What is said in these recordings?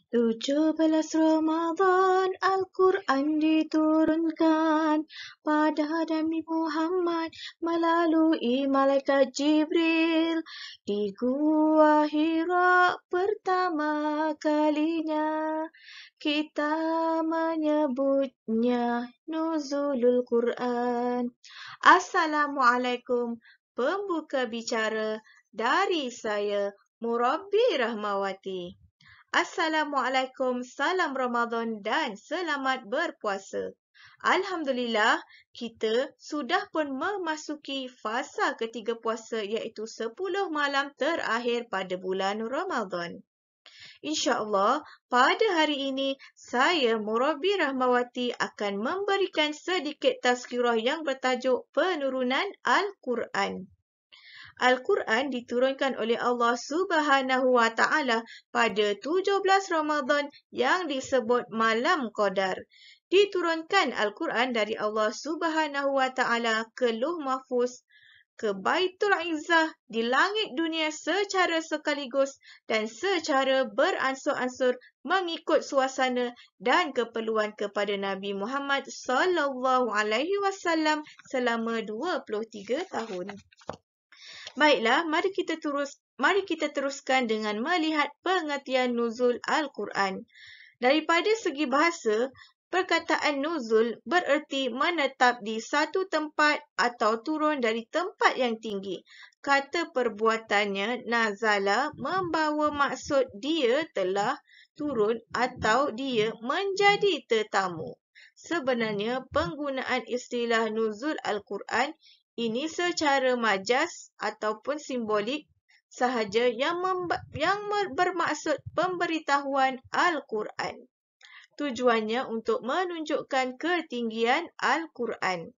17 Ramadan Al-Quran diturunkan pada Nabi Muhammad melalui malaikat Jibril di Gua Hira pertama kalinya. Kita menyebutnya Nuzulul Quran. Assalamualaikum, pembuka bicara dari saya, Murabbi Rahmawati. Assalamualaikum, salam Ramadan dan selamat berpuasa. Alhamdulillah, kita sudah pun memasuki fasa ketiga puasa iaitu 10 malam terakhir pada bulan Ramadan. InsyaAllah, pada hari ini saya Murabbi Rahmawati akan memberikan sedikit tazkirah yang bertajuk Penurunan Al-Quran. Al-Quran diturunkan oleh Allah Subhanahu wa Ta'ala pada 17 Ramadan yang disebut Malam Qadar. Diturunkan Al-Quran dari Allah Subhanahu wa Ta'ala ke Lauh Mahfuz, ke Baitul Izzah di langit dunia secara sekaligus dan secara beransur-ansur mengikut suasana dan keperluan kepada Nabi Muhammad sallallahu alaihi wasallam selama 23 tahun. Baiklah, mari kita teruskan dengan melihat pengertian nuzul Al-Quran. Daripada segi bahasa, perkataan nuzul bererti menetap di satu tempat atau turun dari tempat yang tinggi. Kata perbuatannya nazala membawa maksud dia telah turun atau dia menjadi tetamu. Sebenarnya penggunaan istilah nuzul Al-Quran ini secara majas ataupun simbolik sahaja yang bermaksud pemberitahuan Al-Quran. Tujuannya untuk menunjukkan ketinggian Al-Quran.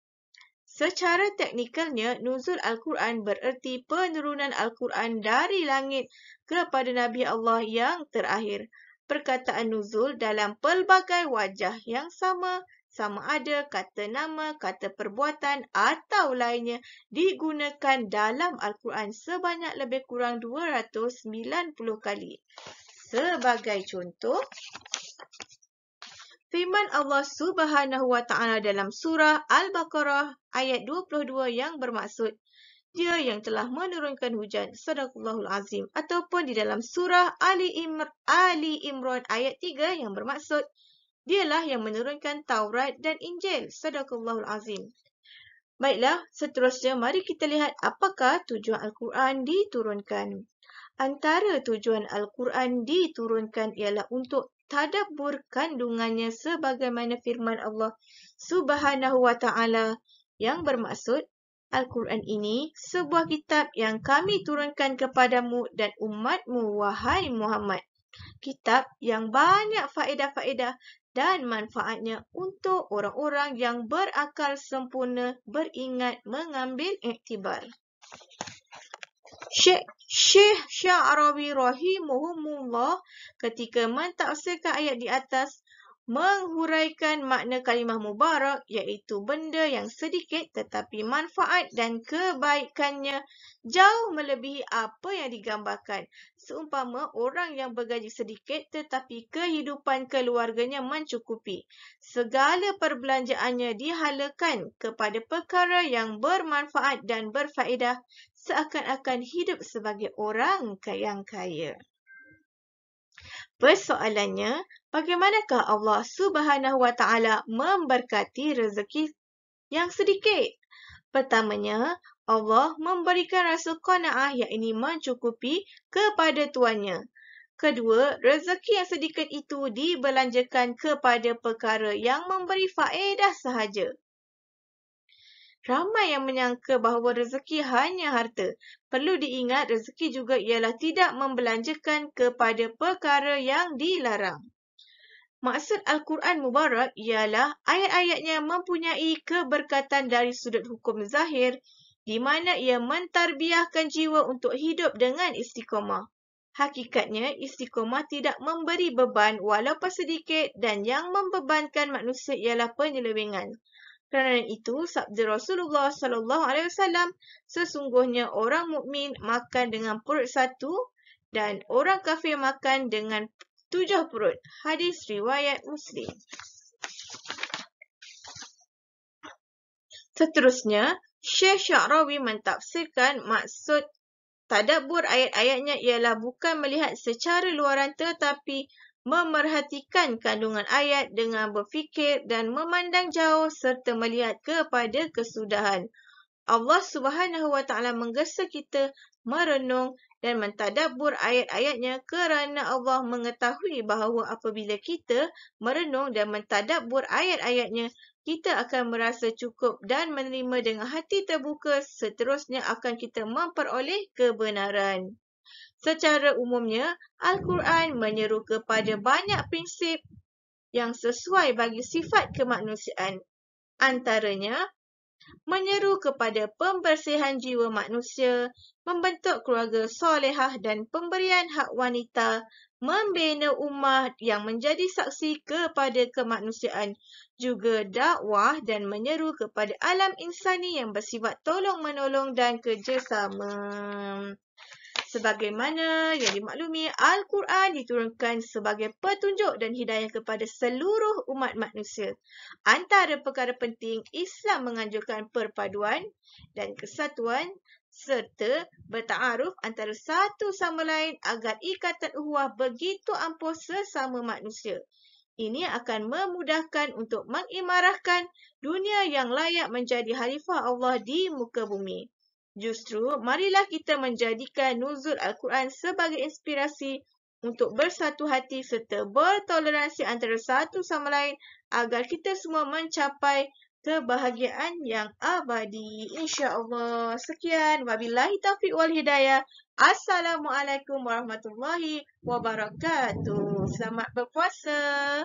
Secara teknikalnya, nuzul Al-Quran bererti penurunan Al-Quran dari langit kepada Nabi Allah yang terakhir. Perkataan nuzul dalam pelbagai wajah yang sama ada kata nama, kata perbuatan atau lainnya digunakan dalam Al-Quran sebanyak lebih kurang 290 kali. Sebagai contoh, firman Allah Subhanahu wa Ta'ala dalam surah Al-Baqarah ayat 22 yang bermaksud Dia yang telah menurunkan hujan, Sadaqallahul Azim, ataupun di dalam surah Ali Imran ayat 3 yang bermaksud Dialah yang menurunkan Taurat dan Injil, Sadaqallahul Azim. Baiklah, seterusnya mari kita lihat apakah tujuan Al-Quran diturunkan. Antara tujuan Al-Quran diturunkan ialah untuk tadabbur kandungannya sebagaimana firman Allah Subhanahu wa Ta'ala yang bermaksud Al-Quran ini sebuah kitab yang kami turunkan kepadamu dan umatmu, wahai Muhammad. Kitab yang banyak faedah-faedah dan manfaatnya untuk orang-orang yang berakal sempurna, beringat, mengambil iktibar. Syekh Sya'rawi rahimahumullah ketika mentafsirkan ayat di atas menghuraikan makna kalimah mubarak iaitu benda yang sedikit tetapi manfaat dan kebaikannya jauh melebihi apa yang digambarkan. Seumpama orang yang bergaji sedikit tetapi kehidupan keluarganya mencukupi. Segala perbelanjaannya dihalakan kepada perkara yang bermanfaat dan berfaedah seakan-akan hidup sebagai orang yang kaya. Persoalannya, bagaimanakah Allah Subhanahu wa Ta'ala memberkati rezeki yang sedikit? Pertamanya, Allah memberikan rasa qanaah iaitu mencukupi kepada tuannya. Kedua, rezeki yang sedikit itu dibelanjakan kepada perkara yang memberi faedah sahaja. Ramai yang menyangka bahawa rezeki hanya harta. Perlu diingat rezeki juga ialah tidak membelanjakan kepada perkara yang dilarang. Maksud Al-Quran Mubarak ialah ayat-ayatnya mempunyai keberkatan dari sudut hukum zahir di mana ia mentarbiahkan jiwa untuk hidup dengan istiqamah. Hakikatnya, istiqamah tidak memberi beban walaupun sedikit dan yang membebankan manusia ialah penyelewengan. Kerana itu, sabda Rasulullah SAW, sesungguhnya orang mukmin makan dengan perut satu dan orang kafir makan dengan 7 perut. Hadis riwayat Muslim. Seterusnya, Syekh Sya'rawi mentafsirkan maksud tadabbur ayat-ayatnya ialah bukan melihat secara luaran tetapi memerhatikan kandungan ayat dengan berfikir dan memandang jauh serta melihat kepada kesudahan. Allah Subhanahu wa Ta'ala menggesa kita merenung dan mentadabbur ayat-ayatnya kerana Allah mengetahui bahawa apabila kita merenung dan mentadabbur ayat-ayatnya, kita akan merasa cukup dan menerima dengan hati terbuka, seterusnya akan kita memperoleh kebenaran. Secara umumnya, Al-Quran menyeru kepada banyak prinsip yang sesuai bagi sifat kemanusiaan. Antaranya, menyeru kepada pembersihan jiwa manusia, membentuk keluarga solehah dan pemberian hak wanita, membina ummah yang menjadi saksi kepada kemanusiaan, juga dakwah dan menyeru kepada alam insani yang bersifat tolong-menolong dan kerjasama. Sebagaimana yang dimaklumi, Al-Quran diturunkan sebagai petunjuk dan hidayah kepada seluruh umat manusia. Antara perkara penting, Islam menganjurkan perpaduan dan kesatuan serta bertaaruf antara satu sama lain agar ikatan ukhuwah begitu ampuh sesama manusia. Ini akan memudahkan untuk mengimarahkan dunia yang layak menjadi khalifah Allah di muka bumi. Justru, marilah kita menjadikan nuzul Al-Quran sebagai inspirasi untuk bersatu hati serta bertoleransi antara satu sama lain agar kita semua mencapai kebahagiaan yang abadi. InsyaAllah. Sekian. Wabillahi taufiq wal hidayah. Assalamualaikum warahmatullahi wabarakatuh. Selamat berpuasa.